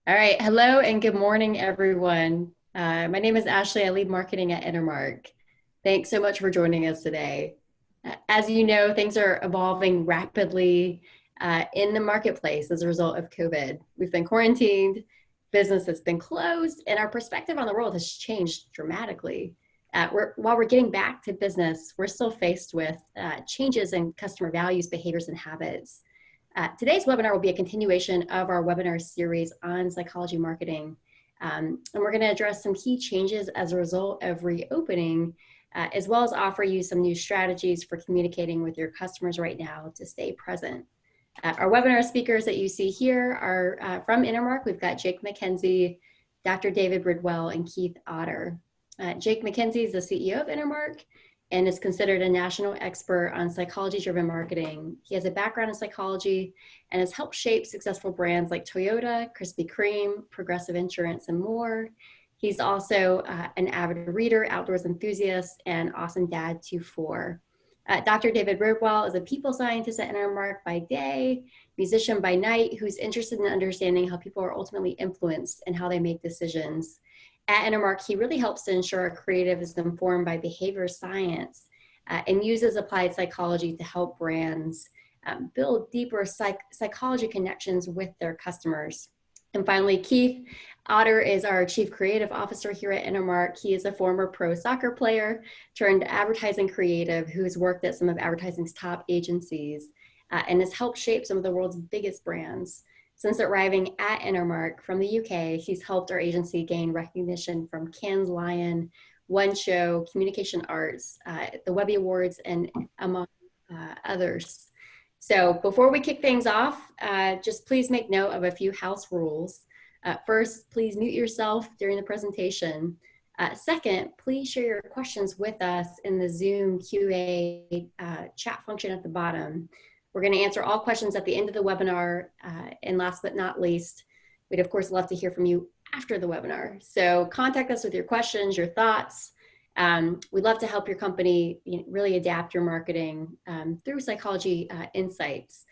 All right. Hello and good morning, everyone. My name is Ashley. I lead marketing at Intermark. Thanks so much for joining us today. As you know, things are evolving rapidly in the marketplace as a result of COVID. We've been quarantined, business has been closed, and our perspective on the world has changed dramatically. While we're getting back to business, we're still faced with changes in customer values, behaviors, and habits. Today's webinar will be a continuation of our webinar series on psychology marketing. And we're going to address some key changes as a result of reopening, as well as offer you some new strategies for communicating with your customers right now to stay present. Our webinar speakers that you see here are from Intermark. We've got Jake McKenzie, Dr. David Bridwell, and Keith Otter. Jake McKenzie is the CEO of Intermark and is considered a national expert on psychology-driven marketing. He has a background in psychology and has helped shape successful brands like Toyota, Krispy Kreme, Progressive Insurance, and more. He's also an avid reader, outdoors enthusiast, and awesome dad to four. Dr. David Bridwell is a people scientist at Intermark by day, musician by night, who's interested in understanding how people are ultimately influenced and how they make decisions. At Intermark, he really helps to ensure our creative is informed by behavior science and uses applied psychology to help brands build deeper psychology connections with their customers. And finally, Keith Otter is our Chief Creative Officer here at Intermark. He is a former pro soccer player turned advertising creative who's worked at some of advertising's top agencies and has helped shape some of the world's biggest brands. Since arriving at Intermark from the UK, he's helped our agency gain recognition from Cannes Lion, One Show, Communication Arts, the Webby Awards, and among others. So before we kick things off, just please make note of a few house rules. First, please mute yourself during the presentation. Second, please share your questions with us in the Zoom QA chat function at the bottom. We're going to answer all questions at the end of the webinar. And last but not least, we'd of course love to hear from you after the webinar. So contact us with your questions, your thoughts. We'd love to help your company really adapt your marketing through psychology insights.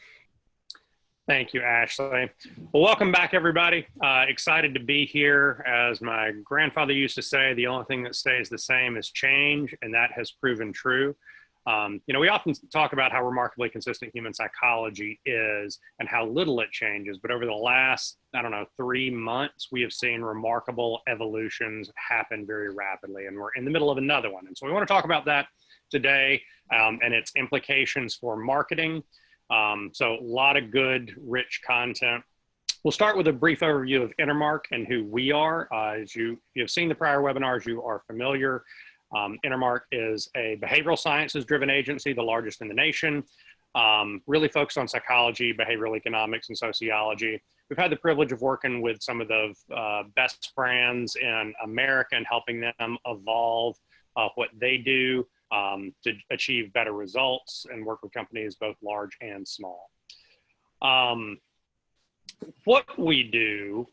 Thank you, Ashley. Well, welcome back, everybody. Excited to be here. As my grandfather used to say, the only thing that stays the same is change, and that has proven true. We often talk about how remarkably consistent human psychology is and how little it changes. But over the last, 3 months, we have seen remarkable evolutions happen very rapidly. And we're in the middle of another one. And so we want to talk about that today and its implications for marketing. So a lot of good, rich content. We'll start with a brief overview of Intermark and who we are. As you have seen the prior webinars, you are familiar. Intermark is a behavioral sciences driven agency, the largest in the nation, really focused on psychology, behavioral economics, and sociology. We've had the privilege of working with some of the best brands in America and helping them evolve what they do to achieve better results and work with companies both large and small. What we do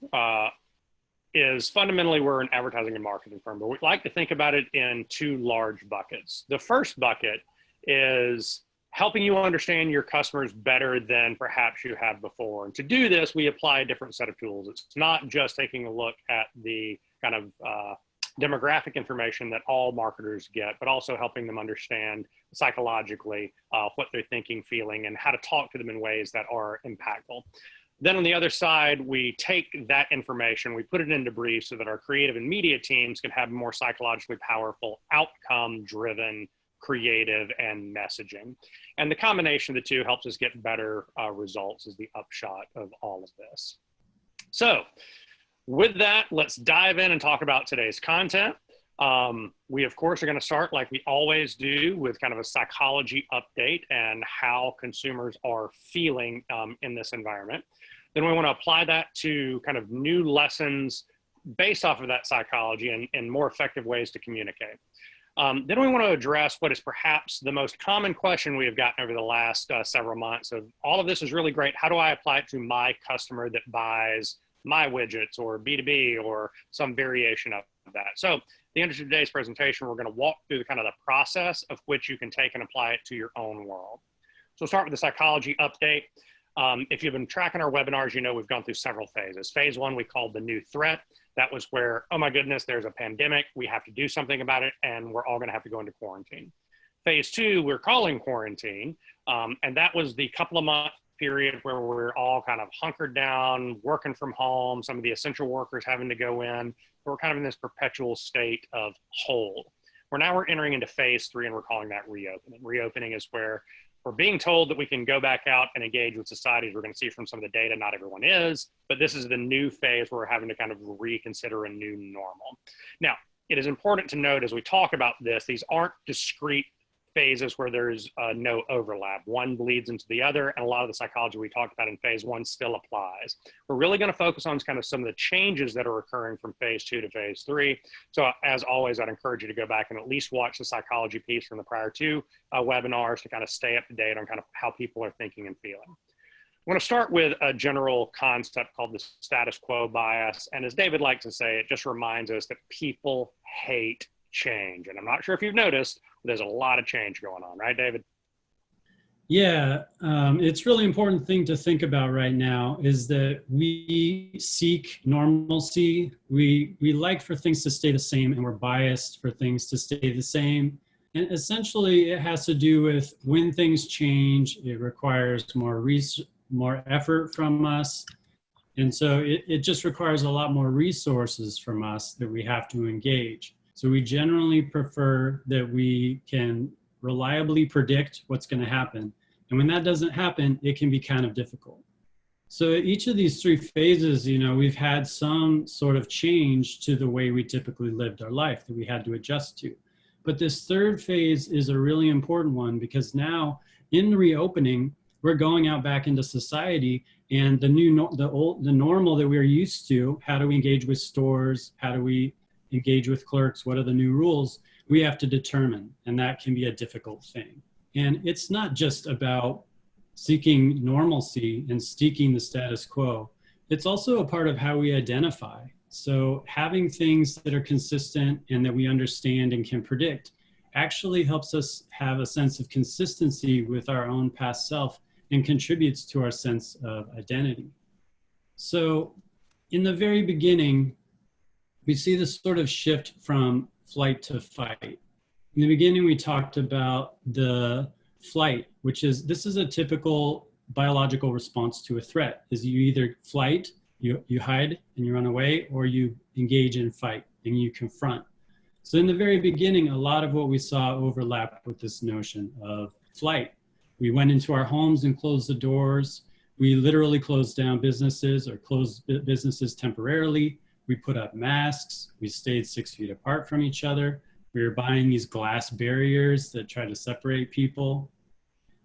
is fundamentally we're an advertising and marketing firm, but we like to think about it in two large buckets. The first bucket is helping you understand your customers better than perhaps you have before. And to do this, we apply a different set of tools. It's not just taking a look at the kind of demographic information that all marketers get, but also helping them understand psychologically what they're thinking, feeling, and how to talk to them in ways that are impactful. Then on the other side, we take that information, we put it into briefs so that our creative and media teams can have more psychologically powerful, outcome-driven, creative, and messaging. And the combination of the two helps us get better results is the upshot of all of this. So with that, let's dive in and talk about today's content. We, of course, are going to start like we always do with kind of a psychology update and how consumers are feeling in this environment. Then we want to apply that to kind of new lessons based off of that psychology and more effective ways to communicate. Then we want to address what is perhaps the most common question we have gotten over the last several months of all of this is really great. How do I apply it to my customer that buys my widgets or B2B or some variation of that? So at the end of today's presentation, we're going to walk through the kind of the process of which you can take and apply it to your own world. So we'll start with the psychology update. If you've been tracking our webinars, you know we've gone through several phases. Phase one, we called the new threat. That was where, oh my goodness, there's a pandemic. We have to do something about it, and we're all going to have to go into quarantine. Phase two, we're calling quarantine. And that was the couple of month period where we're all kind of hunkered down, working from home, some of the essential workers having to go in. We're kind of in this perpetual state of hold. We're entering into phase three, and we're calling that reopening. Reopening is where we're being told that we can go back out and engage with society. We're going to see from some of the data, not everyone is, but this is the new phase where we're having to kind of reconsider a new normal. Now, it is important to note as we talk about this, these aren't discrete phases where there's no overlap. One bleeds into the other, and a lot of the psychology we talked about in phase one still applies. We're really going to focus on kind of some of the changes that are occurring from phase two to phase three. So as always, I'd encourage you to go back and at least watch the psychology piece from the prior two webinars to kind of stay up to date on kind of how people are thinking and feeling. I want to start with a general concept called the status quo bias. And as David likes to say, it just reminds us that people hate change. And I'm not sure if you've noticed, there's a lot of change going on, right, David? Yeah, it's really important thing to think about right now is that we seek normalcy. We like for things to stay the same, and we're biased for things to stay the same. And essentially, it has to do with when things change, it requires more effort from us. And so it just requires a lot more resources from us that we have to engage. So we generally prefer that we can reliably predict what's going to happen. And when that doesn't happen, it can be kind of difficult. So each of these three phases, you know, we've had some sort of change to the way we typically lived our life that we had to adjust to. But this third phase is a really important one because now in the reopening, we're going out back into society, and the normal that we're used to, how do we engage with stores? How do we engage with clerks? What are the new rules? We have to determine, and that can be a difficult thing. And it's not just about seeking normalcy and seeking the status quo. It's also a part of how we identify. So having things that are consistent and that we understand and can predict actually helps us have a sense of consistency with our own past self and contributes to our sense of identity. So in the very beginning, we see this sort of shift from flight to fight. In the beginning, we talked about the flight, this is a typical biological response to a threat, is you either flight, you hide and you run away, or you engage in fight and you confront. So in the very beginning, a lot of what we saw overlapped with this notion of flight. We went into our homes and closed the doors. We literally closed down businesses or closed businesses temporarily. We put up masks. We stayed 6 feet apart from each other. We were buying these glass barriers that try to separate people.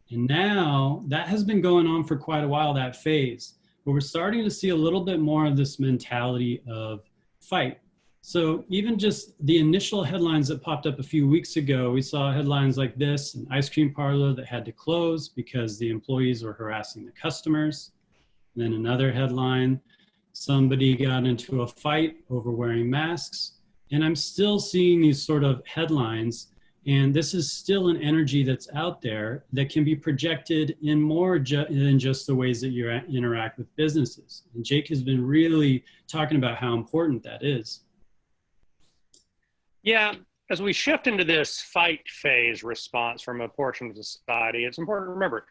And now that has been going on for quite a while, that phase. But we're starting to see a little bit more of this mentality of fight. So even just the initial headlines that popped up a few weeks ago, we saw headlines like this: an ice cream parlor that had to close because the employees were harassing the customers. And then another headline, somebody got into a fight over wearing masks. And I'm still seeing these sort of headlines, and this is still an energy that's out there that can be projected in more than just the ways that you interact with businesses. And Jake has been really talking about how important that is. Yeah, as we shift into this fight phase response from a portion of society, it's important to remember,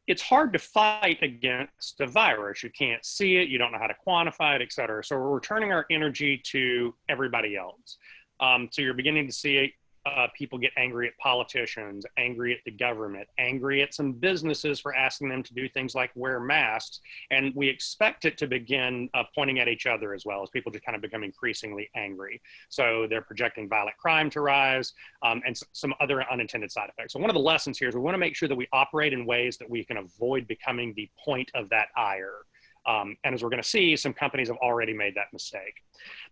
it's hard to fight against a virus. You can't see it, you don't know how to quantify it, et cetera. So we're turning our energy to everybody else. So you're beginning to see people get angry at politicians, angry at the government, angry at some businesses for asking them to do things like wear masks. And we expect it to begin pointing at each other as well, as people just kind of become increasingly angry. So they're projecting violent crime to rise and some other unintended side effects. So one of the lessons here is we want to make sure that we operate in ways that we can avoid becoming the point of that ire. And as we're going to see, some companies have already made that mistake.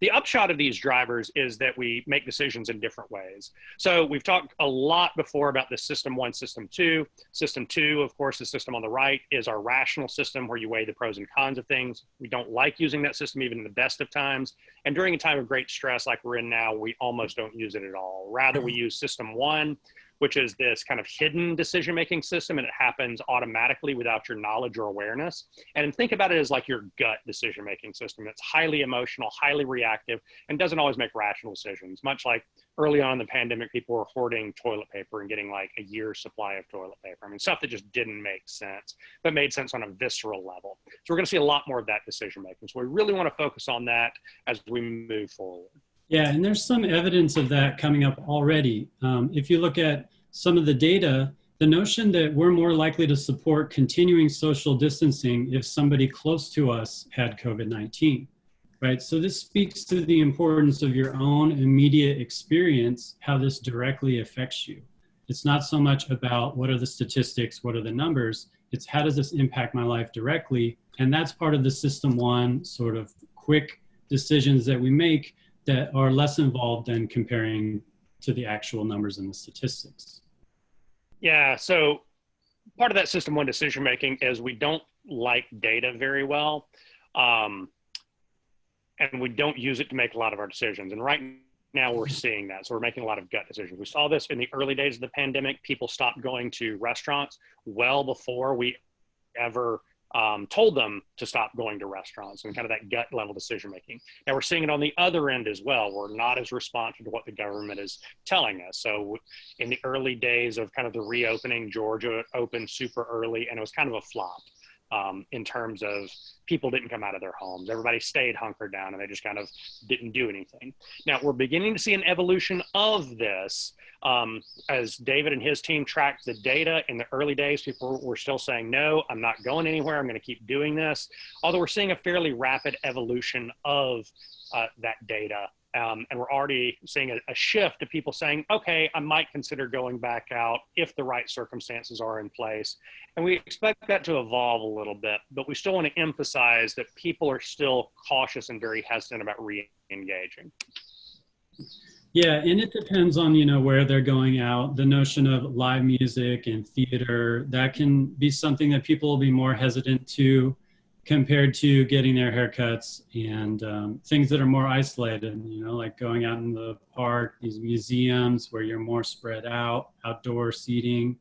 The upshot of these drivers is that we make decisions in different ways. So we've talked a lot before about the system one, system two. System two, of course, the system on the right is our rational system where you weigh the pros and cons of things. We don't like using that system even in the best of times. And during a time of great stress like we're in now, we almost don't use it at all. Rather, we use system one, which is this kind of hidden decision-making system, and it happens automatically without your knowledge or awareness. And think about it as like your gut decision-making system. It's highly emotional, highly reactive, and doesn't always make rational decisions. Much like early on in the pandemic, people were hoarding toilet paper and getting like a year's supply of toilet paper. I mean, stuff that just didn't make sense, but made sense on a visceral level. So we're going to see a lot more of that decision-making. So we really want to focus on that as we move forward. Yeah, and there's some evidence of that coming up already. If you look at some of the data, the notion that we're more likely to support continuing social distancing if somebody close to us had COVID-19, right? So this speaks to the importance of your own immediate experience, how this directly affects you. It's not so much about what are the statistics, what are the numbers, it's how does this impact my life directly? And that's part of the system one sort of quick decisions that we make that are less involved than comparing to the actual numbers and the statistics. Yeah, so part of that system one decision making is we don't like data very well, and we don't use it to make a lot of our decisions. And right now we're seeing that. So we're making a lot of gut decisions. We saw this in the early days of the pandemic. People stopped going to restaurants well before we ever told them to stop going to restaurants, and kind of that gut level decision making. Now we're seeing it on the other end as well. We're not as responsive to what the government is telling us. So in the early days of kind of the reopening, Georgia opened super early, and it was kind of a flop in terms of people didn't come out of their homes. Everybody stayed hunkered down, and they just kind of didn't do anything. Now we're beginning to see an evolution of this. As David and his team tracked the data in the early days, people were still saying, no, I'm not going anywhere. I'm going to keep doing this. Although we're seeing a fairly rapid evolution of that data. And we're already seeing a shift to people saying, okay, I might consider going back out if the right circumstances are in place. And we expect that to evolve a little bit, but we still want to emphasize that people are still cautious and very hesitant about re-engaging. Yeah, and it depends on, where they're going out. The notion of live music and theater, that can be something that people will be more hesitant to compared to getting their haircuts and things that are more isolated, like going out in the park, these museums where you're more spread out, outdoor seating.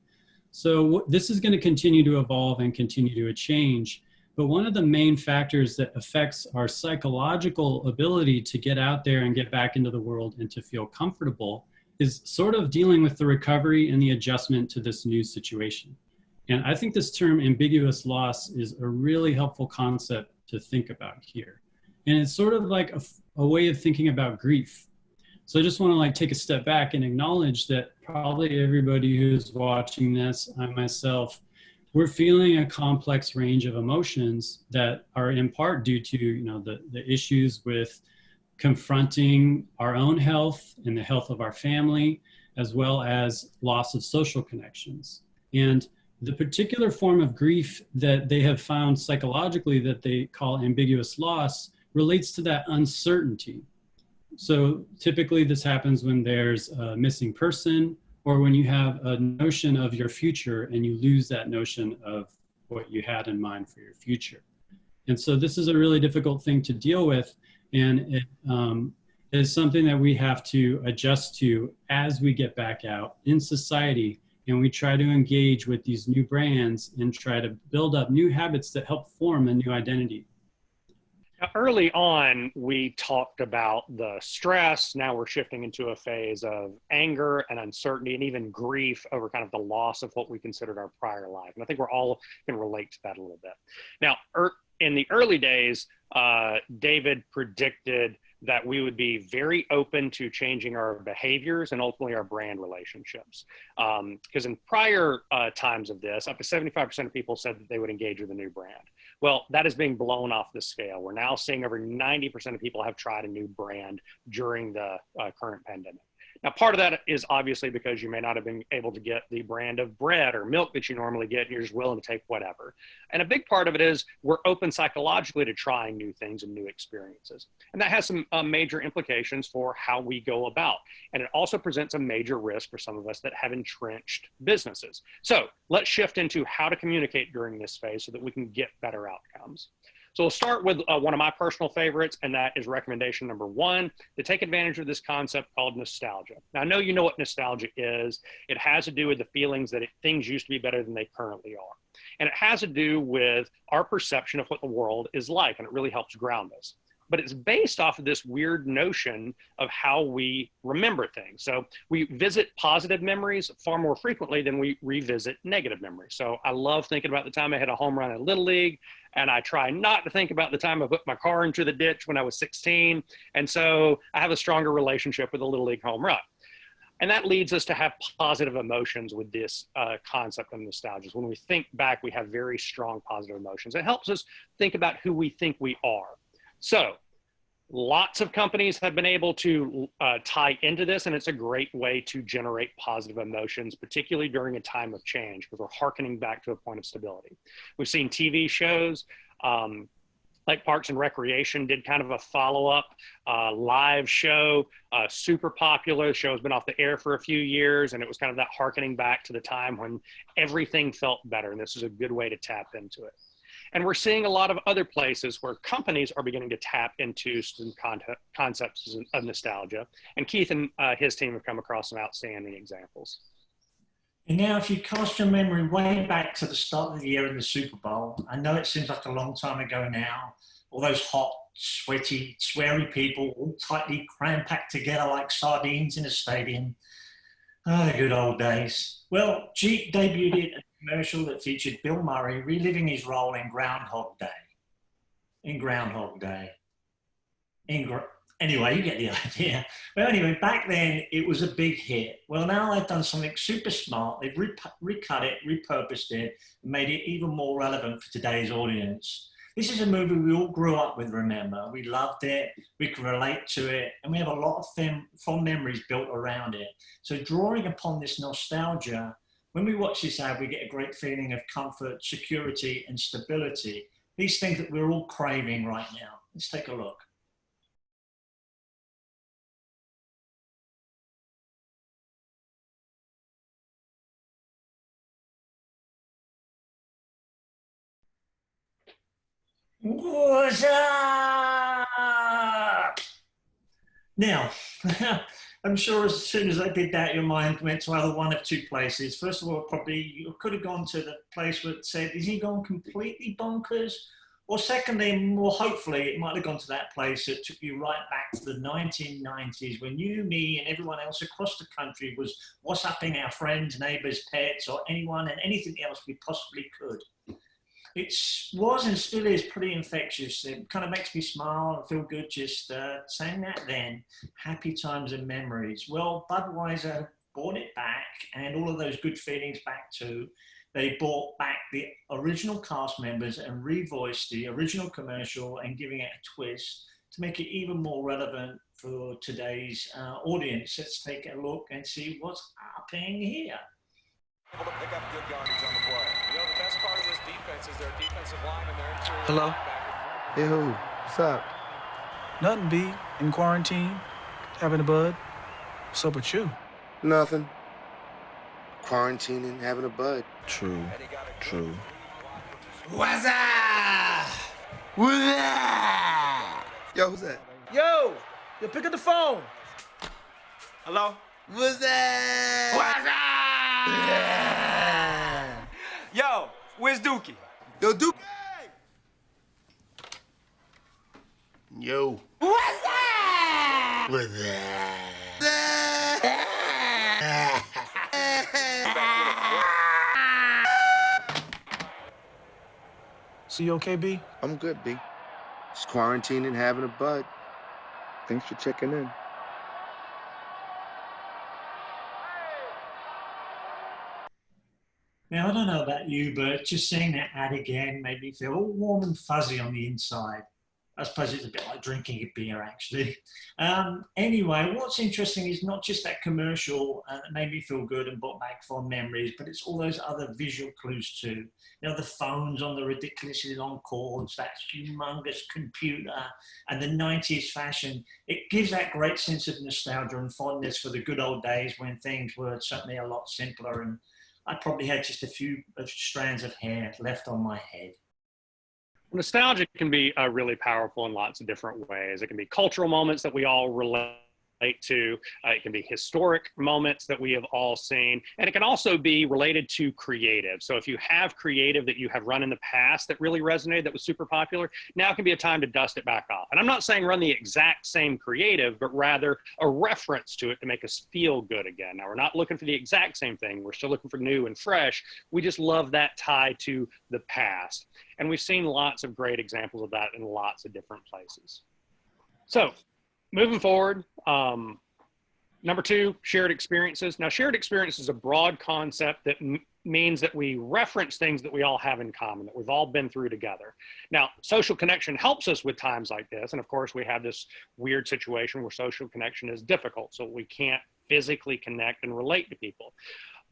So this is going to continue to evolve and continue to change. But one of the main factors that affects our psychological ability to get out there and get back into the world and to feel comfortable is sort of dealing with the recovery and the adjustment to this new situation. And I think this term ambiguous loss is a really helpful concept to think about here. And it's sort of like a way of thinking about grief. So I just want to take a step back and acknowledge that probably everybody who's watching this, I myself, we're feeling a complex range of emotions that are in part due to the issues with confronting our own health and the health of our family, as well as loss of social connections. And the particular form of grief that they have found psychologically that they call ambiguous loss relates to that uncertainty. So typically this happens when there's a missing person, or when you have a notion of your future and you lose that notion of what you had in mind for your future. And so this is a really difficult thing to deal with, and it is something that we have to adjust to as we get back out in society and we try to engage with these new brands and try to build up new habits that help form a new identity. Now, early on, we talked about the stress. Now we're shifting into a phase of anger and uncertainty and even grief over kind of the loss of what we considered our prior life. And I think we're all can relate to that a little bit. Now, in the early days, David predicted that we would be very open to changing our behaviors and ultimately our brand relationships. Because in prior times of this, up to 75% of people said that they would engage with a new brand. Well, that is being blown off the scale. We're now seeing over 90% of people have tried a new brand during the current pandemic. Now, part of that is obviously because you may not have been able to get the brand of bread or milk that you normally get, and you're just willing to take whatever. And a big part of it is we're open psychologically to trying new things and new experiences. And that has some major implications for how we go about. And it also presents a major risk for some of us that have entrenched businesses. So let's shift into how to communicate during this phase so that we can get better outcomes. So we'll start with one of my personal favorites, and that is recommendation number 1, to take advantage of this concept called nostalgia. Now, I know you know what nostalgia is. It has to do with the feelings that things used to be better than they currently are. And it has to do with our perception of what the world is like, and it really helps ground us. But it's based off of this weird notion of how we remember things. So we visit positive memories far more frequently than we revisit negative memories. So I love thinking about the time I hit a home run in Little League, and I try not to think about the time I put my car into the ditch when I was 16. And so I have a stronger relationship with a Little League home run. And that leads us to have positive emotions with this concept of nostalgia. When we think back, we have very strong positive emotions. It helps us think about who we think we are. So lots of companies have been able to tie into this, and it's a great way to generate positive emotions, particularly during a time of change, because we're hearkening back to a point of stability. We've seen TV shows like Parks and Recreation did kind of a follow-up live show, super popular. The show has been off the air for a few years, and it was kind of that hearkening back to the time when everything felt better, and this is a good way to tap into it. And we're seeing a lot of other places where companies are beginning to tap into some concepts of nostalgia. And Keith and his team have come across some outstanding examples. And now, if you cast your memory way back to the start of the year in the Super Bowl, I know it seems like a long time ago now, all those hot, sweaty, sweary people all tightly cram-packed together like sardines in a stadium. Oh, the good old days. Well, Jeep debuted a commercial that featured Bill Murray reliving his role in Groundhog Day. Anyway, you get the idea. Well, anyway, back then it was a big hit. Well, now they've done something super smart. They've recut it, repurposed it, and made it even more relevant for today's audience. This is a movie we all grew up with, remember. We loved it, we can relate to it, and we have a lot of fond memories built around it. So drawing upon this nostalgia, when we watch this ad, we get a great feeling of comfort, security, and stability. These things that we're all craving right now. Let's take a look. What's up? Now, I'm sure as soon as I did that, your mind went to either one of 2 places. First of all, probably you could have gone to the place where it said, is he gone completely bonkers? Or secondly, more hopefully, it might have gone to that place that took you right back to the 1990s when you, me, and everyone else across the country was WhatsApping our friends, neighbors, pets, or anyone and anything else we possibly could. It was and still is pretty infectious. It kind of makes me smile and feel good just saying that then. Happy times and memories. Well, Budweiser brought it back and all of those good feelings back too. They brought back the original cast members and revoiced the original commercial and giving it a twist to make it even more relevant for today's audience. Let's take a look and see what's happening here. Able to pick up good yardage on the play. You know, the best part of this defense is their defensive line and their interior. Hello? linebacker. Hey, who? What's up? Nothing, B. In quarantine, having a bud. What's up with you? Nothing. Quarantining, having a bud. True. True. What's up? What's up? Yo, who's that? Yo, pick up the phone. Hello? What's that? What's up? Yeah. Yo, where's Dookie? Yo, Duke. Yo. What's that? What's that? So you okay, B? I'm good, B. Just quarantining, having a bud. Thanks for checking in. Now, I don't know about you, but just seeing that ad again made me feel all warm and fuzzy on the inside. I suppose it's a bit like drinking a beer, actually. Anyway, what's interesting is not just that commercial that made me feel good and brought back fond memories, but it's all those other visual clues too. You know, the phones on the ridiculously long cords, that humongous computer, and the 90s fashion. It gives that great sense of nostalgia and fondness for the good old days when things were certainly a lot simpler, and I probably had just a few strands of hair left on my head. Nostalgia can be really powerful in lots of different ways. It can be cultural moments that we all relate to. It can be historic moments that we have all seen. And it can also be related to creative. So if you have creative that you have run in the past that really resonated, that was super popular, now can be a time to dust it back off. And I'm not saying run the exact same creative, but rather a reference to it to make us feel good again. Now, we're not looking for the exact same thing. We're still looking for new and fresh. We just love that tie to the past. And we've seen lots of great examples of that in lots of different places. So moving forward, number 2, shared experiences. Now, shared experience is a broad concept that means that we reference things that we all have in common, that we've all been through together. Now, social connection helps us with times like this. And of course, we have this weird situation where social connection is difficult, so we can't physically connect and relate to people.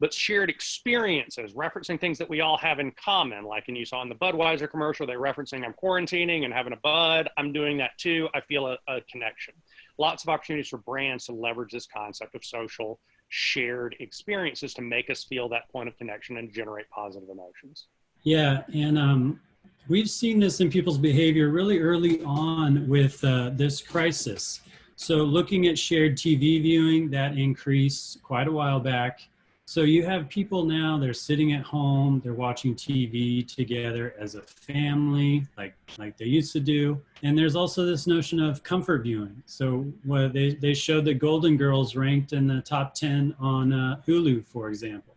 But shared experiences, referencing things that we all have in common, like you saw in the Budweiser commercial, they're referencing I'm quarantining and having a bud. I'm doing that too. I feel a connection. Lots of opportunities for brands to leverage this concept of social shared experiences to make us feel that point of connection and generate positive emotions. Yeah, and we've seen this in people's behavior really early on with this crisis. So looking at shared TV viewing, that increased quite a while back. So you have people now, they're sitting at home, they're watching TV together as a family, like they used to do. And there's also this notion of comfort viewing. So they showed that Golden Girls ranked in the top 10 on Hulu, for example.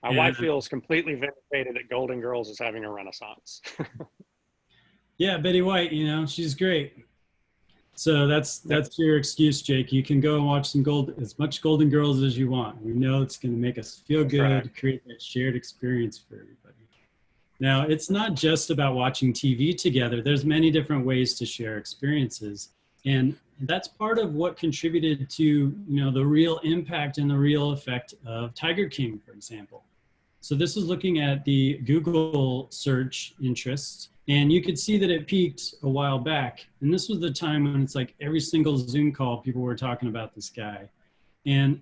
My wife feels completely vindicated that Golden Girls is having a renaissance. Yeah, Betty White, she's great. So that's your excuse, Jake. You can go and watch as much Golden Girls as you want. We know it's going to make us feel good, right. Create that shared experience for everybody. Now, it's not just about watching TV together. There's many different ways to share experiences. And that's part of what contributed to, the real impact and the real effect of Tiger King, for example. So this is looking at the Google search interest. And you could see that it peaked a while back. And this was the time when it's like every single Zoom call, people were talking about this guy. And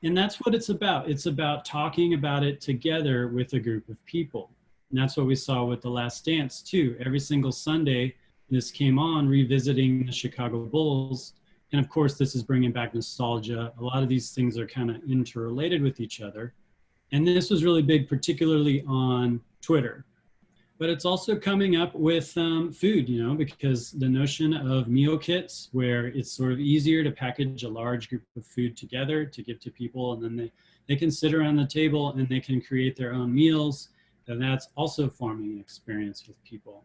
that's what it's about. It's about talking about it together with a group of people. And that's what we saw with The Last Dance too. Every single Sunday, this came on, revisiting the Chicago Bulls. And of course, this is bringing back nostalgia. A lot of these things are kind of interrelated with each other. And this was really big, particularly on Twitter. But it's also coming up with food, because the notion of meal kits, where it's sort of easier to package a large group of food together to give to people, and then they can sit around the table and they can create their own meals, and that's also forming an experience with people.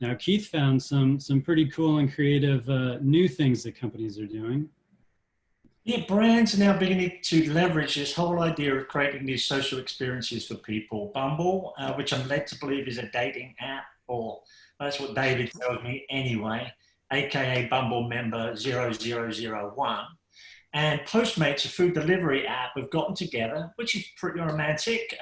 Now, Keith found some pretty cool and creative new things that companies are doing. Yeah, brands are now beginning to leverage this whole idea of creating these social experiences for people. Bumble, which I'm led to believe is a dating app, or that's what David tells me anyway, aka Bumble member 0001. And Postmates, a food delivery app, have gotten together, which is pretty romantic,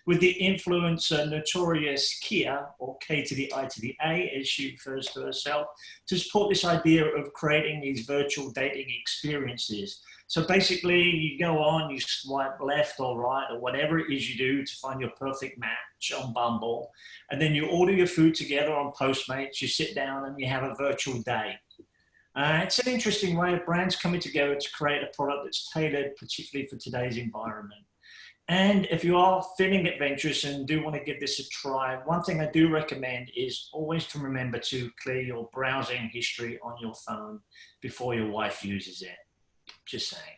with the influencer notorious Kia, or K to the I to the A, as she refers to herself, to support this idea of creating these virtual dating experiences. So basically, you go on, you swipe left or right, or whatever it is you do to find your perfect match on Bumble, and then you order your food together on Postmates, you sit down and you have a virtual date. It's an interesting way of brands coming together to create a product that's tailored particularly for today's environment. And if you are feeling adventurous and do want to give this a try, one thing I do recommend is always to remember to clear your browsing history on your phone before your wife uses it. Just saying.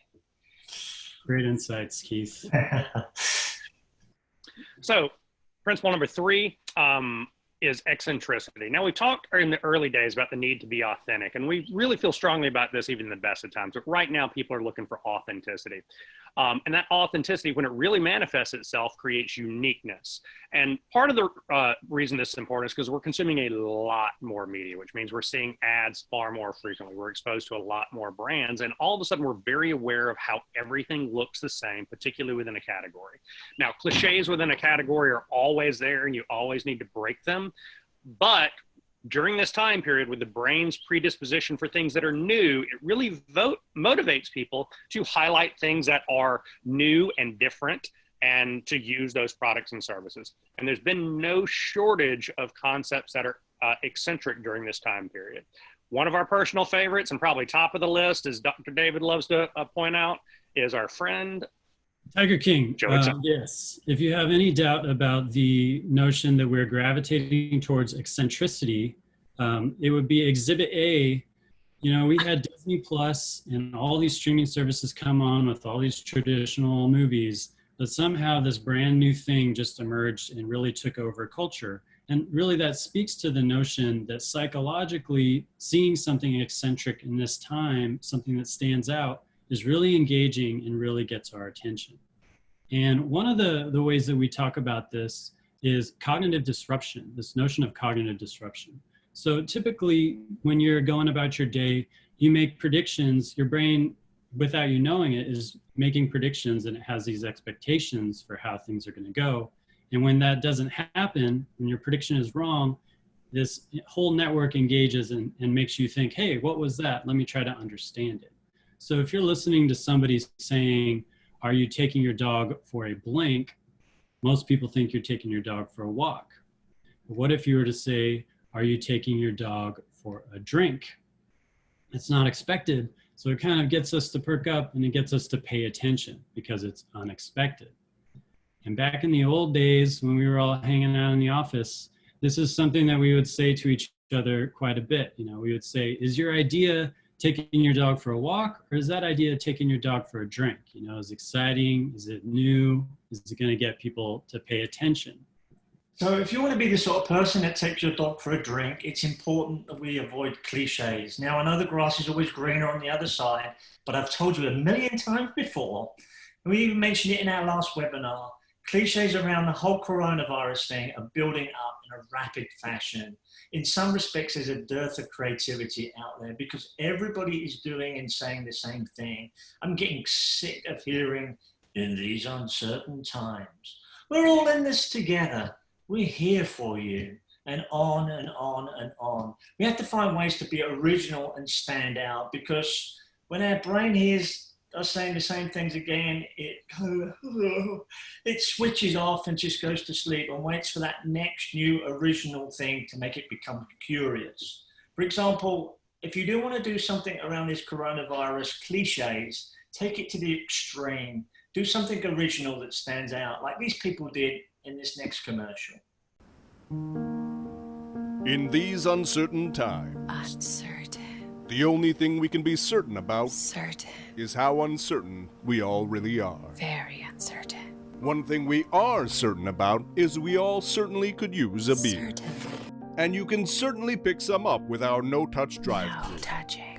Great insights, Keith. So principle number 3, is eccentricity. Now, we talked in the early days about the need to be authentic, and we really feel strongly about this even in the best of times. But right now, people are looking for authenticity. And that authenticity, when it really manifests itself, creates uniqueness. And part of the reason this is important is because we're consuming a lot more media, which means we're seeing ads far more frequently. We're exposed to a lot more brands, and all of a sudden we're very aware of how everything looks the same, particularly within a category. Now, cliches within a category are always there, and you always need to break them. But during this time period, with the brain's predisposition for things that are new, it really motivates people to highlight things that are new and different and to use those products and services. And there's been no shortage of concepts that are eccentric during this time period. One of our personal favorites, and probably top of the list, as Dr. David loves to point out, is our friend Tiger King. Joey. Yes. If you have any doubt about the notion that we're gravitating towards eccentricity, it would be Exhibit A. You know, we had Disney Plus and all these streaming services come on with all these traditional movies, but somehow this brand new thing just emerged and really took over culture. And really that speaks to the notion that psychologically seeing something eccentric in this time, something that stands out, is really engaging and really gets our attention. And one of the ways that we talk about this is cognitive disruption, this notion of cognitive disruption. So typically when you're going about your day, you make predictions. Your brain, without you knowing it, is making predictions, and it has these expectations for how things are going to go. And when that doesn't happen, when your prediction is wrong, this whole network engages and makes you think, hey, what was that? Let me try to understand it. So if you're listening to somebody saying, are you taking your dog for a blank? Most people think you're taking your dog for a walk. But what if you were to say, are you taking your dog for a drink? It's not expected. So it kind of gets us to perk up, and it gets us to pay attention because it's unexpected. And back in the old days when we were all hanging out in the office, this is something that we would say to each other quite a bit. You know, we would say, is your idea taking your dog for a walk, or is that idea taking your dog for a drink? You know, is it exciting? Is it new? Is it going to get people to pay attention? So if you want to be the sort of person that takes your dog for a drink, it's important that we avoid cliches. Now, I know the grass is always greener on the other side, but I've told you a million times before, and we even mentioned it in our last webinar, cliches around the whole coronavirus thing are building up in a rapid fashion. In some respects, there's a dearth of creativity out there because everybody is doing and saying the same thing. I'm getting sick of hearing, in these uncertain times. We're all in this together. We're here for you, and on and on and on. We have to find ways to be original and stand out, because when our brain hears us saying the same things again, it switches off and just goes to sleep and waits for that next new original thing to make it become curious. For example, if you do want to do something around this coronavirus cliches, take it to the extreme. Do something original that stands out, like these people did in this next commercial. In these uncertain times, the only thing we can be certain about is how uncertain we all really are. Very uncertain. One thing we are certain about is we all certainly could use a beer. And you can certainly pick some up with our no-touch drive-thru. No touching.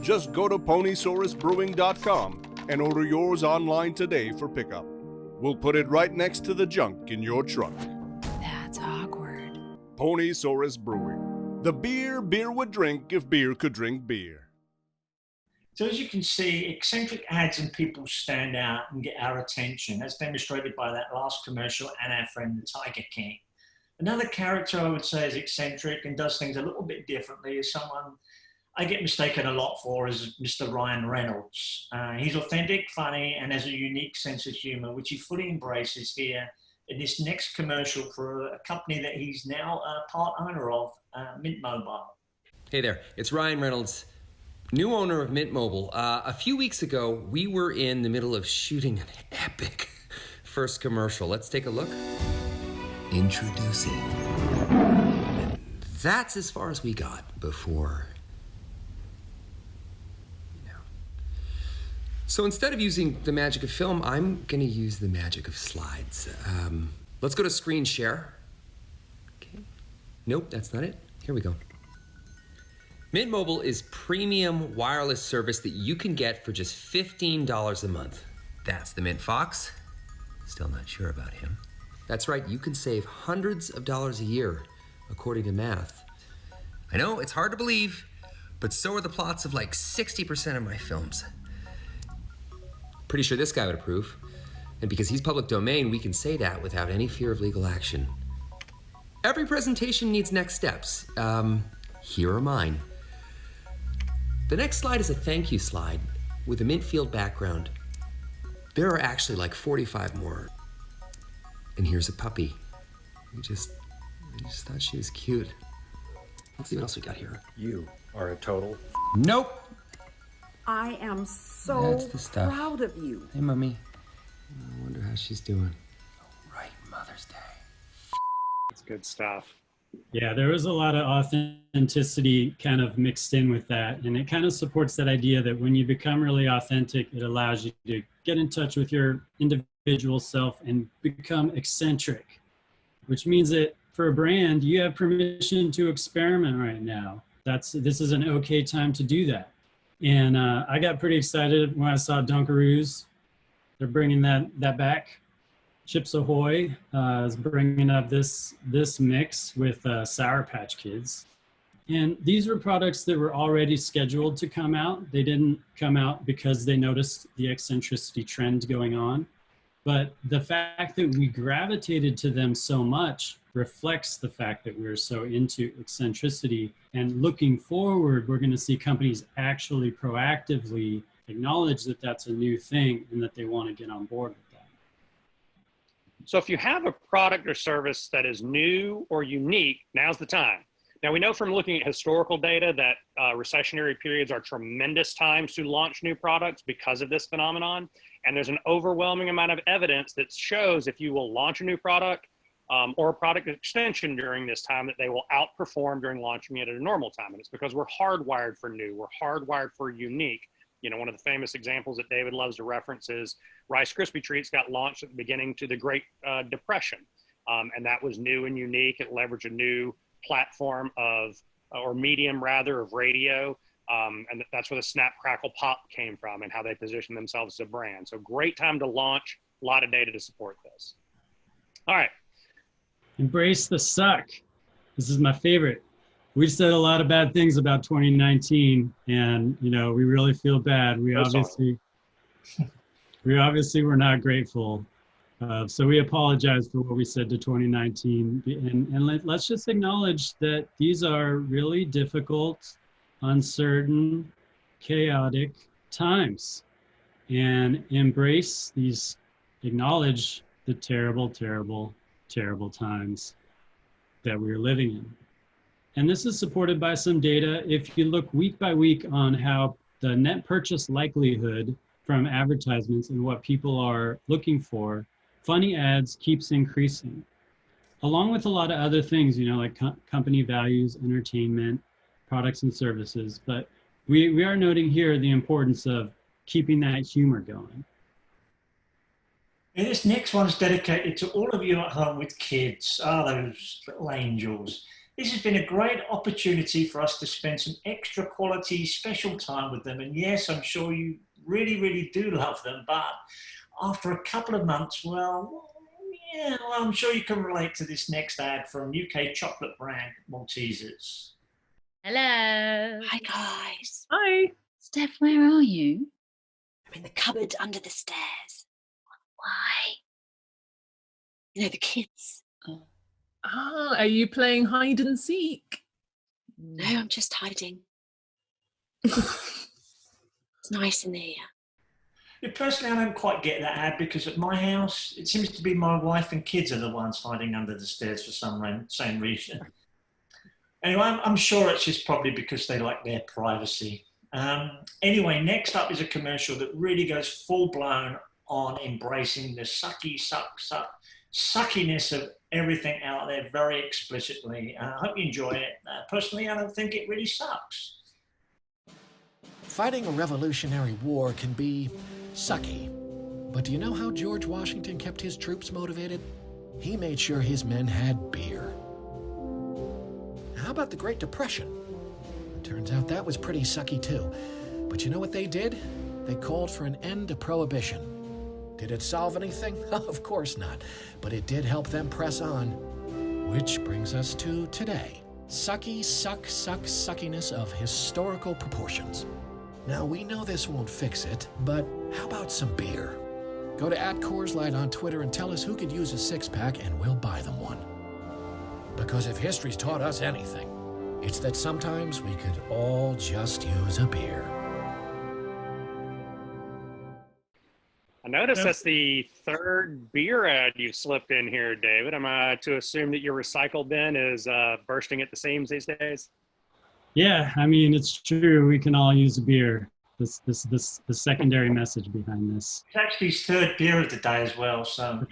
Just go to ponysaurusbrewing.com and order yours online today for pickup. We'll put it right next to the junk in your truck. That's awkward. Ponysaurus Brewing. The beer would drink if beer could drink beer. So as you can see, eccentric ads and people stand out and get our attention, as demonstrated by that last commercial and our friend the Tiger King. Another character I would say is eccentric and does things a little bit differently is someone I get mistaken a lot for is Mr. Ryan Reynolds. He's authentic, funny, and has a unique sense of humor, which he fully embraces here in this next commercial for a company that he's now part owner of, Mint Mobile. Hey there, it's Ryan Reynolds, new owner of Mint Mobile. A few weeks ago, we were in the middle of shooting an epic first commercial. Let's take a look. Introducing. That's as far as we got before. So instead of using the magic of film, I'm gonna use the magic of slides. Let's go to screen share. Okay. Nope, that's not it. Here we go. Mint Mobile is premium wireless service that you can get for just $15 a month. That's the Mint Fox. Still not sure about him. That's right, you can save hundreds of dollars a year, according to math. I know, it's hard to believe, but so are the plots of like 60% of my films. Pretty sure this guy would approve. And because he's public domain, we can say that without any fear of legal action. Every presentation needs next steps. Here are mine. The next slide is a thank you slide with a mint field background. There are actually like 45 more. And here's a puppy. I just thought she was cute. Let's see what else we got here. You are a total. Nope. I am so That's the stuff. proud of you. Hey, Mummy. I wonder how she's doing. Right, Mother's Day. That's good stuff. Yeah, there was a lot of authenticity kind of mixed in with that. And it kind of supports that idea that when you become really authentic, it allows you to get in touch with your individual self and become eccentric, which means that for a brand, you have permission to experiment right now. This is an okay time to do that. And I got pretty excited when I saw Dunkaroos. They're bringing that back. Chips Ahoy is bringing up this mix with Sour Patch Kids. And these were products that were already scheduled to come out. They didn't come out because they noticed the eccentricity trend going on. But the fact that we gravitated to them so much reflects the fact that we're so into eccentricity. And looking forward, we're going to see companies actually proactively acknowledge that that's a new thing and that they want to get on board with that. So if you have a product or service that is new or unique, now's the time. Now, we know from looking at historical data that recessionary periods are tremendous times to launch new products because of this phenomenon. And there's an overwhelming amount of evidence that shows if you will launch a new product or a product extension during this time, that they will outperform during launching it at a normal time. And it's because we're hardwired for new, we're hardwired for unique. You know, one of the famous examples that David loves to reference is Rice Krispie Treats got launched at the beginning to the Great Depression. And that was new and unique. It leveraged a new platform or medium rather, of radio. And that's where the Snap, Crackle, Pop came from and how they positioned themselves as a brand. So great time to launch, a lot of data to support this. All right. Embrace the suck. This is my favorite. We said a lot of bad things about 2019 and, you know, we really feel bad. We obviously were not grateful. So we apologize for what we said to 2019. And let's just acknowledge that these are really difficult, uncertain, chaotic times, and embrace these, acknowledge the terrible, terrible, terrible times that we're living in. And this is supported by some data. If you look week by week on how the net purchase likelihood from advertisements and what people are looking for, funny ads keeps increasing, along with a lot of other things, you know, like company values, entertainment, products and services. But we are noting here the importance of keeping that humor going. And this next one's dedicated to all of you at home with kids. Those little angels. This has been a great opportunity for us to spend some extra quality, special time with them. And yes, I'm sure you really, really do love them. But after a couple of months, well, I'm sure you can relate to this next ad from UK chocolate brand Maltesers. Hello. Hi, guys. Hi. Steph, where are you? I'm in the cupboard under the stairs. Why? You know, the kids. Are you playing hide and seek? No, I'm just hiding. It's nice in here. Yeah, personally, I don't quite get that ad because at my house, it seems to be my wife and kids are the ones hiding under the stairs for same reason. Anyway, I'm sure it's just probably because they like their privacy. Anyway, next up is a commercial that really goes full blown on embracing the suckiness of everything out there very explicitly. I hope you enjoy it. Personally, I don't think it really sucks. Fighting a revolutionary war can be sucky. But do you know how George Washington kept his troops motivated? He made sure his men had beer. How about the Great Depression? Turns out that was pretty sucky too. But you know what they did? They called for an end to prohibition. Did it solve anything? Of course not. But it did help them press on. Which brings us to today. Suckiness of historical proportions. Now, we know this won't fix it, but how about some beer? Go to @Coors Light on Twitter and tell us who could use a six-pack and we'll buy them one. Because if history's taught us anything, it's that sometimes we could all just use a beer. I notice that's the third beer ad you've slipped in here, David. Am I to assume that your recycle bin is bursting at the seams these days? Yeah, I mean, it's true. We can all use a beer. The secondary message behind this. It's actually his third beer of the day as well, so.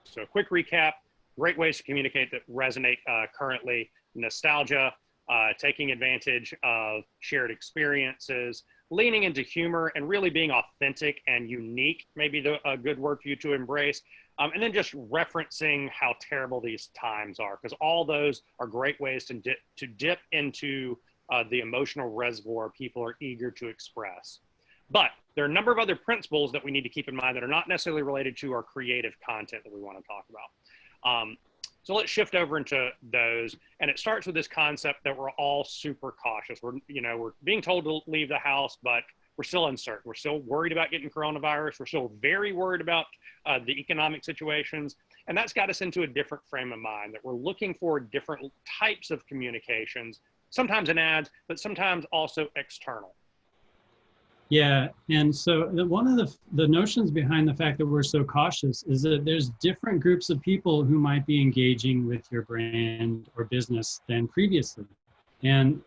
So quick recap, great ways to communicate that resonate currently. Nostalgia, taking advantage of shared experiences, leaning into humor, and really being authentic and unique, maybe a good word for you to embrace. And then just referencing how terrible these times are, because all those are great ways to dip into the emotional reservoir people are eager to express. But there are a number of other principles that we need to keep in mind that are not necessarily related to our creative content that we want to talk about. So let's shift over into those. And it starts with this concept that we're all super cautious. We're being told to leave the house, but we're still uncertain. We're still worried about getting coronavirus. We're still very worried about the economic situations. And that's got us into a different frame of mind, that we're looking for different types of communications, sometimes in ads, but sometimes also external. Yeah, and so one of the notions behind the fact that we're so cautious is that there's different groups of people who might be engaging with your brand or business than previously. And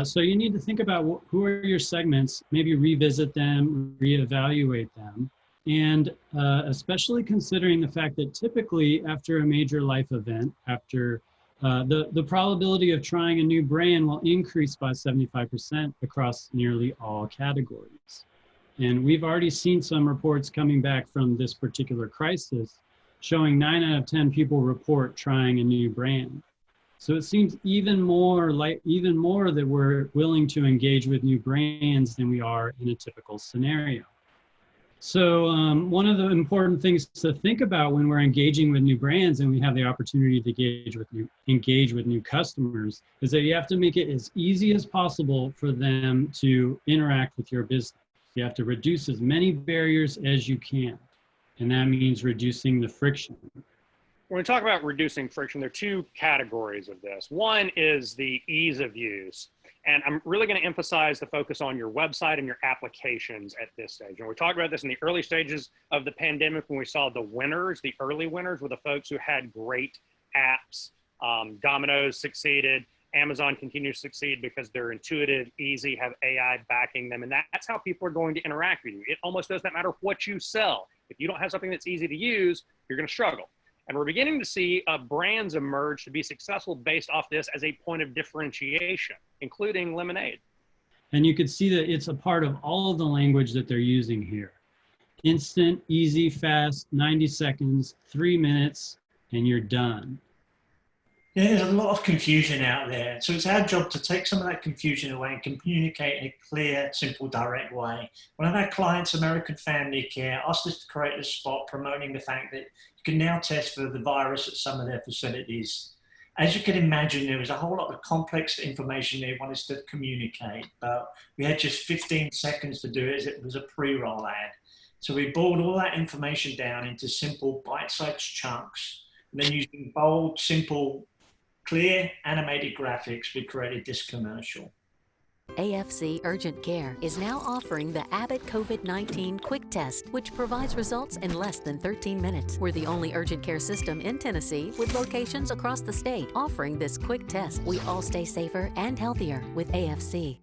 so you need to think about who are your segments, maybe revisit them, reevaluate them, and especially considering the fact that typically after a major life event, after the probability of trying a new brand will increase by 75% across nearly all categories. And we've already seen some reports coming back from this particular crisis showing 9 out of 10 people report trying a new brand. So it seems even more that we're willing to engage with new brands than we are in a typical scenario. So one of the important things to think about when we're engaging with new brands and we have the opportunity to engage with new customers is that you have to make it as easy as possible for them to interact with your business. You have to reduce as many barriers as you can, and that means reducing the friction. When we talk about reducing friction, there are two categories of this. One is the ease of use. And I'm really going to emphasize the focus on your website and your applications at this stage. And we talked about this in the early stages of the pandemic when we saw the winners, the early winners were the folks who had great apps. Domino's succeeded. Amazon continues to succeed because they're intuitive, easy, have AI backing them. And that's how people are going to interact with you. It almost doesn't matter what you sell. If you don't have something that's easy to use, you're going to struggle. And we're beginning to see brands emerge to be successful based off this as a point of differentiation, including Lemonade. And you could see that it's a part of all of the language that they're using here. Instant, easy, fast, 90 seconds, 3 minutes, and you're done. Yeah, there's a lot of confusion out there. So it's our job to take some of that confusion away and communicate in a clear, simple, direct way. One of our clients, American Family Care, asked us to create a spot promoting the fact that you can now test for the virus at some of their facilities. As you can imagine, there was a whole lot of complex information they wanted us to communicate, but we had just 15 seconds to do it as it was a pre-roll ad. So we boiled all that information down into simple bite-sized chunks, and then using bold, simple, clear animated graphics, we created this commercial. AFC Urgent Care is now offering the Abbott COVID-19 Quick Test, which provides results in less than 13 minutes. We're the only urgent care system in Tennessee with locations across the state offering this quick test. We all stay safer and healthier with AFC.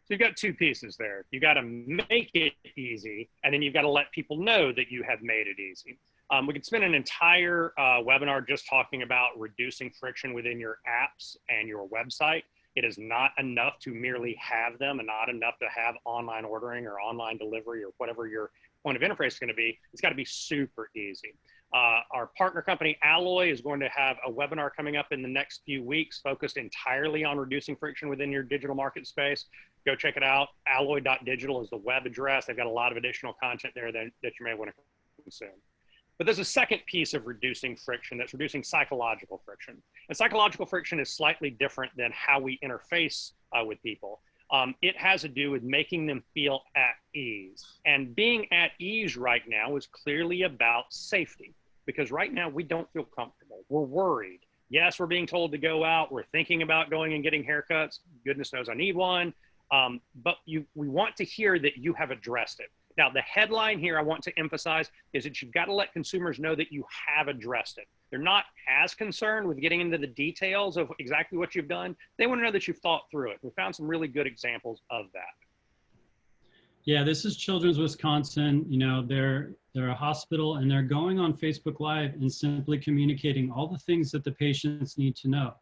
So you've got two pieces there. You got to make it easy, and then you've got to let people know that you have made it easy. We could spend an entire webinar just talking about reducing friction within your apps and your website. It is not enough to merely have them and not enough to have online ordering or online delivery or whatever your point of interface is going to be. It's got to be super easy. Our partner company, Alloy, is going to have a webinar coming up in the next few weeks focused entirely on reducing friction within your digital market space. Go check it out. Alloy.digital is the web address. They've got a lot of additional content there that you may want to consume. But there's a second piece of reducing friction that's reducing psychological friction. And psychological friction is slightly different than how we interface with people. It has to do with making them feel at ease. And being at ease right now is clearly about safety, because right now we don't feel comfortable. We're worried. Yes, we're being told to go out. We're thinking about going and getting haircuts. Goodness knows I need one. but we want to hear that you have addressed it. Now, the headline here I want to emphasize is that you've got to let consumers know that you have addressed it. They're not as concerned with getting into the details of exactly what you've done. They want to know that you've thought through it. We found some really good examples of that. Yeah, this is Children's Wisconsin. You know, they're a hospital, and they're going on Facebook Live and simply communicating all the things that the patients need to know.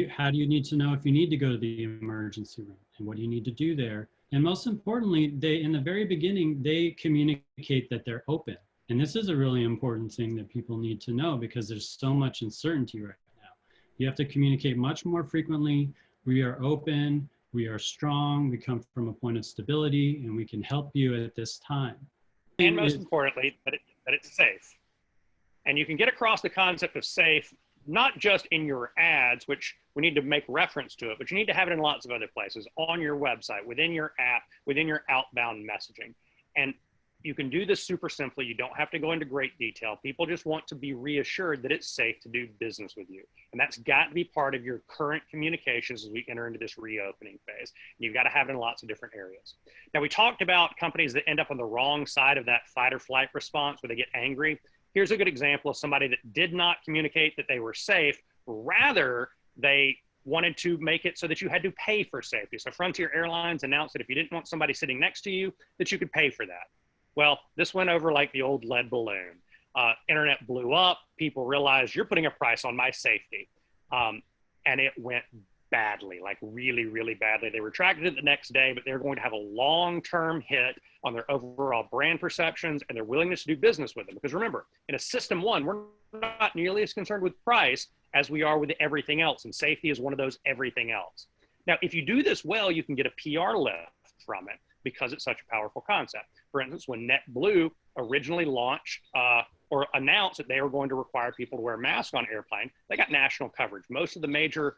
How do you need to know if you need to go to the emergency room, and what do you need to do there? And most importantly, in the very beginning, they communicate that they're open. And this is a really important thing that people need to know, because there's so much uncertainty right now. You have to communicate much more frequently. We are open, we are strong, we come from a point of stability, and we can help you at this time. And most importantly, that it's safe. And you can get across the concept of safe, not just in your ads, which we need to make reference to it, but you need to have it in lots of other places, on your website, within your app, within your outbound messaging. And you can do this super simply. You don't have to go into great detail. People just want to be reassured that it's safe to do business with you. And that's got to be part of your current communications as we enter into this reopening phase. And you've got to have it in lots of different areas. Now, we talked about companies that end up on the wrong side of that fight or flight response where they get angry. Here's a good example of somebody that did not communicate that they were safe. Rather, they wanted to make it so that you had to pay for safety. So Frontier Airlines announced that if you didn't want somebody sitting next to you, that you could pay for that. Well, this went over like the old lead balloon. Internet blew up. People realized you're putting a price on my safety. And it went badly, like really, really badly. They retracted it the next day, but they're going to have a long-term hit on their overall brand perceptions and their willingness to do business with them. Because remember, in a system one, we're not nearly as concerned with price as we are with everything else. And safety is one of those everything else. Now, if you do this well, you can get a PR lift from it because it's such a powerful concept. For instance, when NetBlue originally launched or announced that they were going to require people to wear masks on airplane, they got national coverage. Most of the major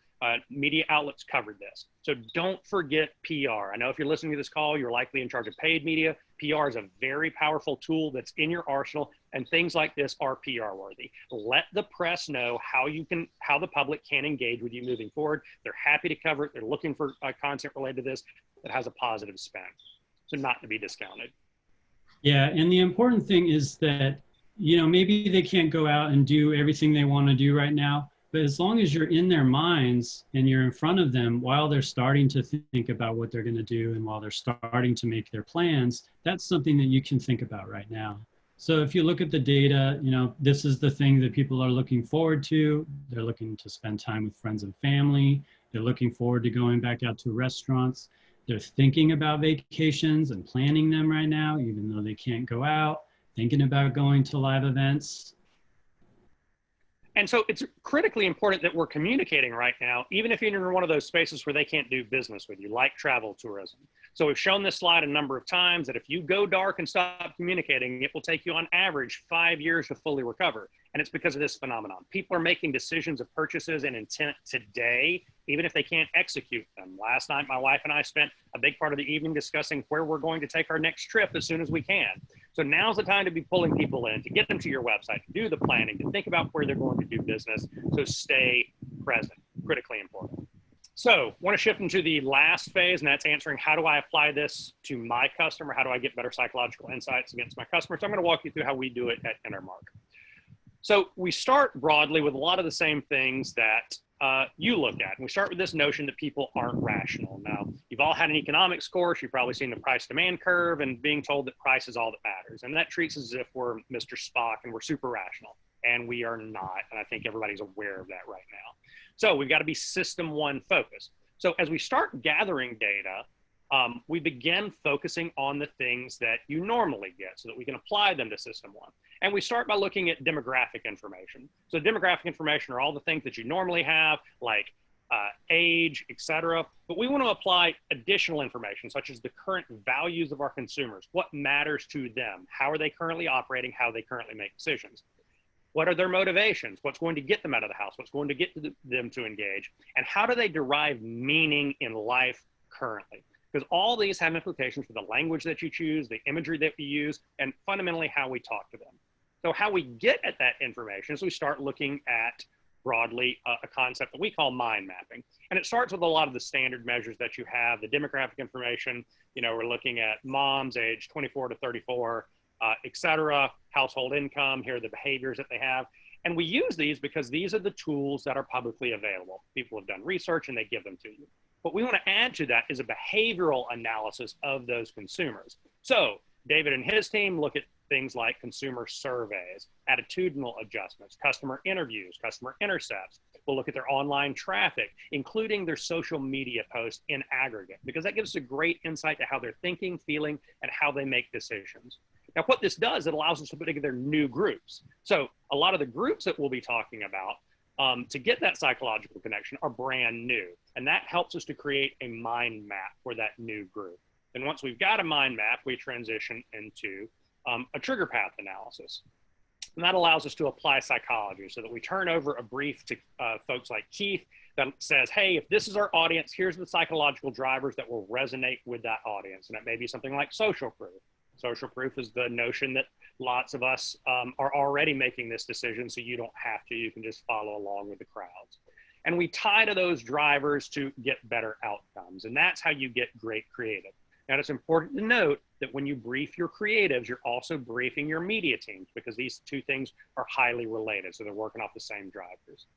media outlets covered this. So don't forget PR. I know if you're listening to this call, you're likely in charge of paid media. PR is a very powerful tool that's in your arsenal, and things like this are PR worthy. Let the press know how the public can engage with you moving forward. They're happy to cover it. They're looking for content related to this that has a positive spin. So not to be discounted. Yeah, and the important thing is that, you know, maybe they can't go out and do everything they want to do right now, but as long as you're in their minds and you're in front of them while they're starting to think about what they're going to do and while they're starting to make their plans, that's something that you can think about right now. So if you look at the data, you know, this is the thing that people are looking forward to. They're looking to spend time with friends and family. They're looking forward to going back out to restaurants. They're thinking about vacations and planning them right now, even though they can't go out, thinking about going to live events. And so it's critically important that we're communicating right now, even if you're in one of those spaces where they can't do business with you, like travel tourism. So we've shown this slide a number of times that if you go dark and stop communicating, it will take you on average 5 years to fully recover. And it's because of this phenomenon. People are making decisions of purchases and intent today, even if they can't execute them. Last night, my wife and I spent a big part of the evening discussing where we're going to take our next trip as soon as we can. So now's the time to be pulling people in, to get them to your website, to do the planning, to think about where they're going to do business. So stay present, critically important. So I want to shift into the last phase, and that's answering how do I apply this to my customer? How do I get better psychological insights against my customers? So I'm going to walk you through how we do it at Intermark. So we start broadly with a lot of the same things that you look at. And we start with this notion that people aren't rational. Now, you've all had an economics course. You've probably seen the price demand curve and being told that price is all that matters. And that treats us as if we're Mr. Spock and we're super rational. And we are not. And I think everybody's aware of that right now. So we've got to be system one focused. So as we start gathering data, we begin focusing on the things that you normally get so that we can apply them to system one. And we start by looking at demographic information. So demographic information are all the things that you normally have, like age, etc. But we want to apply additional information, such as the current values of our consumers. What matters to them? How are they currently operating? How they currently make decisions? What are their motivations? What's going to get them out of the house? What's going to get them to engage? And how do they derive meaning in life currently? Because all these have implications for the language that you choose, the imagery that we use, and fundamentally how we talk to them. So how we get at that information is we start looking at broadly a concept that we call mind mapping. And it starts with a lot of the standard measures that you have, the demographic information. You know, we're looking at moms age 24 to 34, et cetera, household income, here are the behaviors that they have. And we use these because these are the tools that are publicly available. People have done research and they give them to you. What we want to add to that is a behavioral analysis of those consumers. So David and his team look at things like consumer surveys, attitudinal adjustments, customer interviews, customer intercepts. We'll look at their online traffic, including their social media posts in aggregate, because that gives us a great insight to how they're thinking, feeling, and how they make decisions. Now, what this does, it allows us to put together new groups. So a lot of the groups that we'll be talking about to get that psychological connection are brand new. And that helps us to create a mind map for that new group. And once we've got a mind map, we transition into a trigger path analysis. And that allows us to apply psychology so that we turn over a brief to folks like Keith that says, hey, if this is our audience, here's the psychological drivers that will resonate with that audience. And it may be something like social proof. Social proof is the notion that lots of us are already making this decision, so you don't have to. You can just follow along with the crowds. And we tie to those drivers to get better outcomes. And that's how you get great creative. Now, it's important to note that when you brief your creatives, you're also briefing your media teams, because these two things are highly related. So they're working off the same drivers.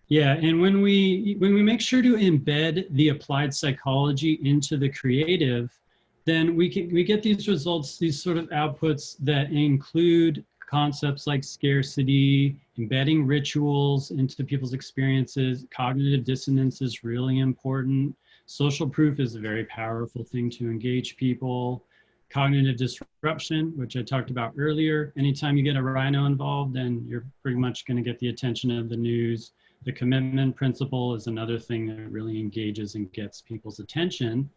Yeah, and when we make sure to embed the applied psychology into the creative, then we get these results, these sort of outputs that include concepts like scarcity, embedding rituals into people's experiences. Cognitive dissonance is really important. Social proof is a very powerful thing to engage people. Cognitive disruption, which I talked about earlier. Anytime you get a rhino involved, then you're pretty much going to get the attention of the news. The commitment principle is another thing that really engages and gets people's attention.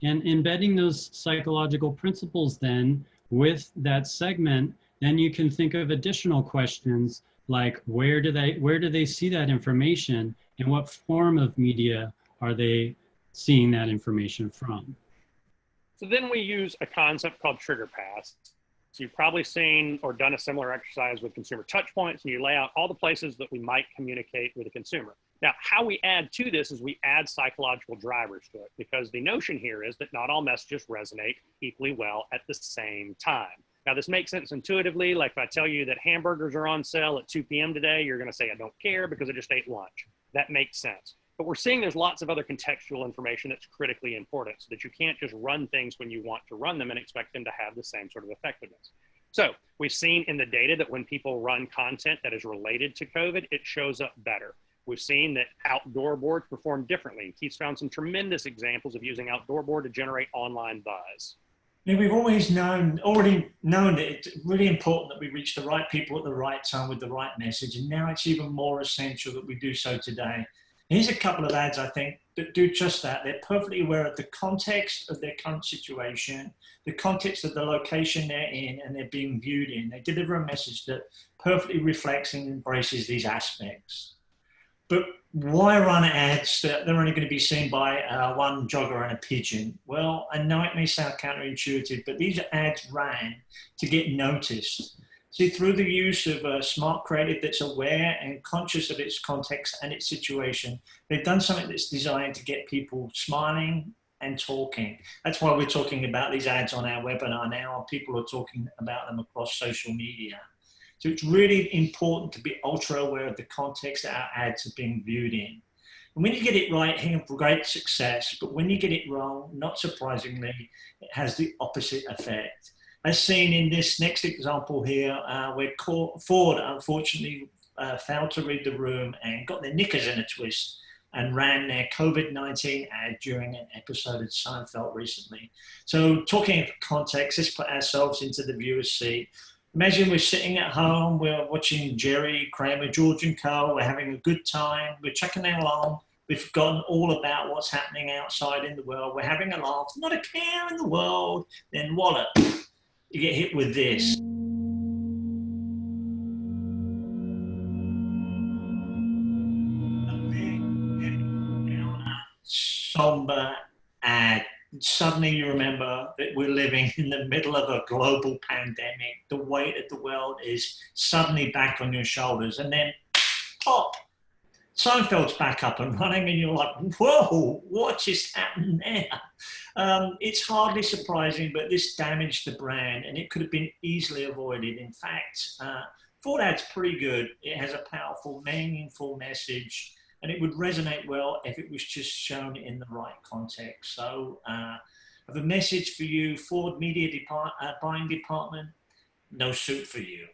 And embedding those psychological principles then with that segment, then you can think of additional questions like where do they see that information, and what form of media are they seeing that information from? So then we use a concept called trigger paths. So you've probably seen or done a similar exercise with consumer touch points, and you lay out all the places that we might communicate with a consumer. Now, how we add to this is we add psychological drivers to it, because the notion here is that not all messages resonate equally well at the same time. Now, this makes sense intuitively. Like if I tell you that hamburgers are on sale at 2 p.m. today, you're going to say, I don't care because I just ate lunch. That makes sense. But we're seeing there's lots of other contextual information that's critically important, so that you can't just run things when you want to run them and expect them to have the same sort of effectiveness. So we've seen in the data that when people run content that is related to COVID, it shows up better. We've seen that outdoor boards perform differently. Keith's found some tremendous examples of using outdoor board to generate online buzz. Yeah, we've already known that it's really important that we reach the right people at the right time with the right message. And now it's even more essential that we do so today. Here's a couple of ads, I think, that do just that. They're perfectly aware of the context of their current situation, the context of the location they're in and they're being viewed in. They deliver a message that perfectly reflects and embraces these aspects. But why run ads that they're only going to be seen by one jogger and a pigeon? Well, I know it may sound counterintuitive, but these ads ran to get noticed. See, through the use of a smart creative that's aware and conscious of its context and its situation, they've done something that's designed to get people smiling and talking. That's why we're talking about these ads on our webinar now, and people are talking about them across social media. So it's really important to be ultra aware of the context that our ads are being viewed in. And when you get it right, you have great success. But when you get it wrong, not surprisingly, it has the opposite effect. As seen in this next example here, where Ford unfortunately failed to read the room and got their knickers in a twist and ran their COVID-19 ad during an episode of Seinfeld recently. So talking of context, let's put ourselves into the viewer's seat. Imagine we're sitting at home, we're watching Jerry, Kramer, George and Co. We're having a good time, we're chucking along, we've forgotten all about what's happening outside in the world, we're having a laugh, not a care in the world, then wallop, you get hit with this. Somber ad. Suddenly you remember that we're living in the middle of a global pandemic. The weight of the world is suddenly back on your shoulders. And then Seinfeld's back up and running, and you're like, whoa, what just happened there? It's hardly surprising, but this damaged the brand, and it could have been easily avoided. In fact, Ford Ad's pretty good. It has a powerful, meaningful message, and it would resonate well if it was just shown in the right context. So I have a message for you, Ford Media Buying Department, no suit for you.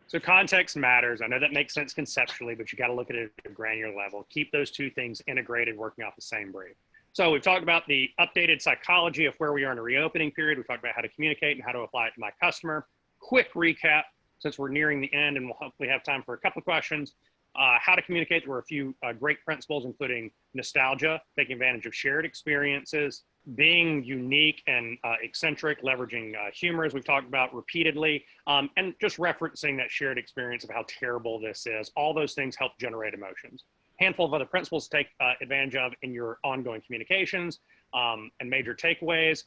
So context matters. I know that makes sense conceptually, but you got to look at it at a granular level. Keep those two things integrated, working off the same brief. So we've talked about the updated psychology of where we are in a reopening period. We've talked about how to communicate and how to apply it to my customer. Quick recap, since we're nearing the end and we'll hopefully have time for a couple of questions. How to communicate. There were a few great principles, including nostalgia, taking advantage of shared experiences, being unique and eccentric, leveraging humor, as we've talked about repeatedly, and just referencing that shared experience of how terrible this is. All those things help generate emotions. Handful of other principles to take advantage of in your ongoing communications and major takeaways.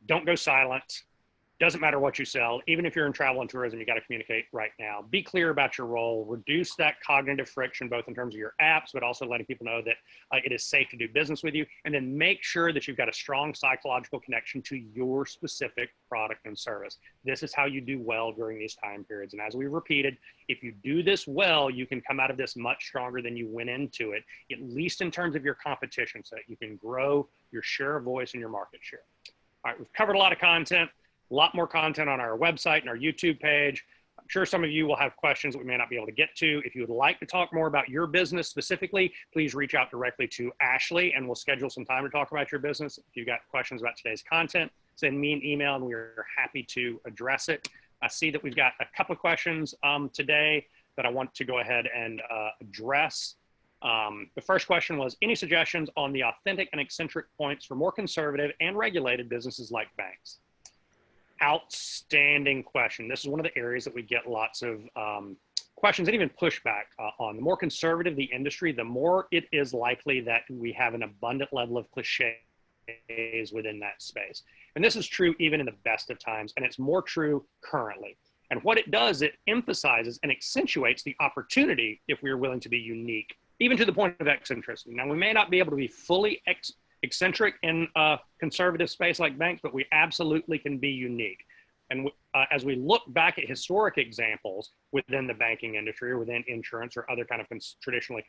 Don't go silent. Doesn't matter what you sell. Even if you're in travel and tourism, you got to communicate right now. Be clear about your role. Reduce that cognitive friction, both in terms of your apps, but also letting people know that it is safe to do business with you. And then make sure that you've got a strong psychological connection to your specific product and service. This is how you do well during these time periods. And as we repeated, if you do this well, you can come out of this much stronger than you went into it, at least in terms of your competition, so that you can grow your share of voice and your market share. All right, we've covered a lot of content. A lot more content on our website and our YouTube page. I'm sure some of you will have questions that we may not be able to get to. If you would like to talk more about your business specifically, please reach out directly to Ashley and we'll schedule some time to talk about your business. If you've got questions about today's content, send me an email and we're happy to address it. I see that we've got a couple of questions today that I want to go ahead and address. The first question was, any suggestions on the authentic and eccentric points for more conservative and regulated businesses like banks? Outstanding question. This is one of the areas that we get lots of questions and even pushback on. The more conservative the industry, the more it is likely that we have an abundant level of cliches within that space. And this is true even in the best of times, and it's more true currently. And what it does, it emphasizes and accentuates the opportunity if we are willing to be unique, even to the point of eccentricity. Now, we may not be able to be fully eccentric in a conservative space like banks, but we absolutely can be unique. And as we look back at historic examples within the banking industry or within insurance or other kind of traditionally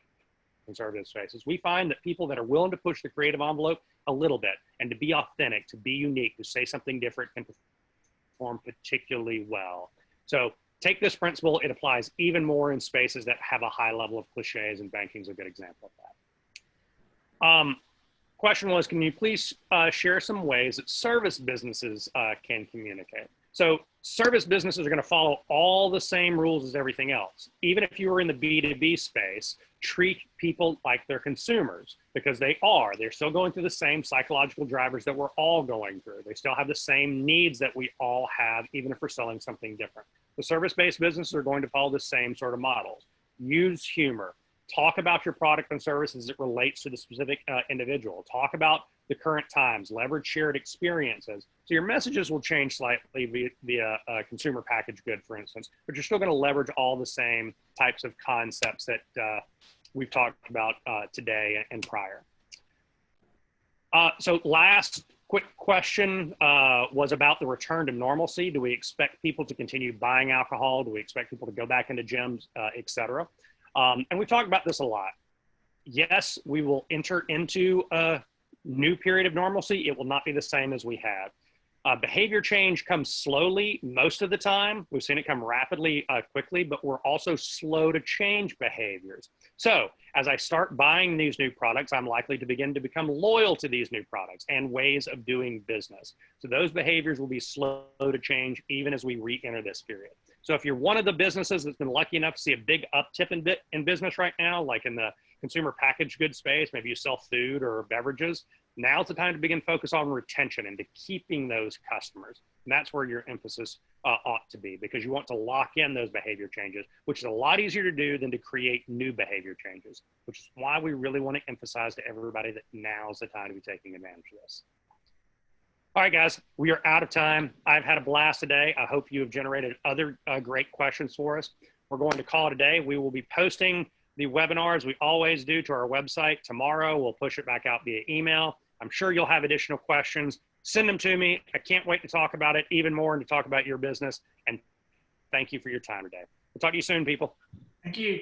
conservative spaces, we find that people that are willing to push the creative envelope a little bit and to be authentic, to be unique, to say something different, can perform particularly well. So take this principle. It applies even more in spaces that have a high level of cliches, and banking is a good example of that. Question was, can you please share some ways that service businesses can communicate? So service businesses are going to follow all the same rules as everything else. Even if you are in the B2B space, treat people like they're consumers, because they are. They're still going through the same psychological drivers that we're all going through. They still have the same needs that we all have, even if we're selling something different. The service-based businesses are going to follow the same sort of models. Use humor. Talk about your product and service as it relates to the specific individual. Talk about the current times. Leverage shared experiences. So your messages will change slightly via consumer packaged good, for instance, but you're still going to leverage all the same types of concepts that we've talked about today and prior. So last quick question was about the return to normalcy. Do we expect people to continue buying alcohol? Do we expect people to go back into gyms, et cetera? And we've talked about this a lot. Yes, we will enter into a new period of normalcy. It will not be the same as we have. Behavior change comes slowly most of the time. We've seen it come rapidly, quickly, but we're also slow to change behaviors. So as I start buying these new products, I'm likely to begin to become loyal to these new products and ways of doing business. So those behaviors will be slow to change even as we re-enter this period. So if you're one of the businesses that's been lucky enough to see a big uptick in business right now, like in the consumer packaged goods space, maybe you sell food or beverages, now's the time to begin focus on retention and to keeping those customers. And that's where your emphasis ought to be, because you want to lock in those behavior changes, which is a lot easier to do than to create new behavior changes, which is why we really want to emphasize to everybody that now's the time to be taking advantage of this. All right, guys, we are out of time. I've had a blast today. I hope you have generated other great questions for us. we're going to call it a day. We will be posting the webinars we always do to our website tomorrow. We'll push it back out via email. I'm sure you'll have additional questions. Send them to me. I can't wait to talk about it even more and to talk about your business. And thank you for your time today. We'll talk to you soon, people. Thank you.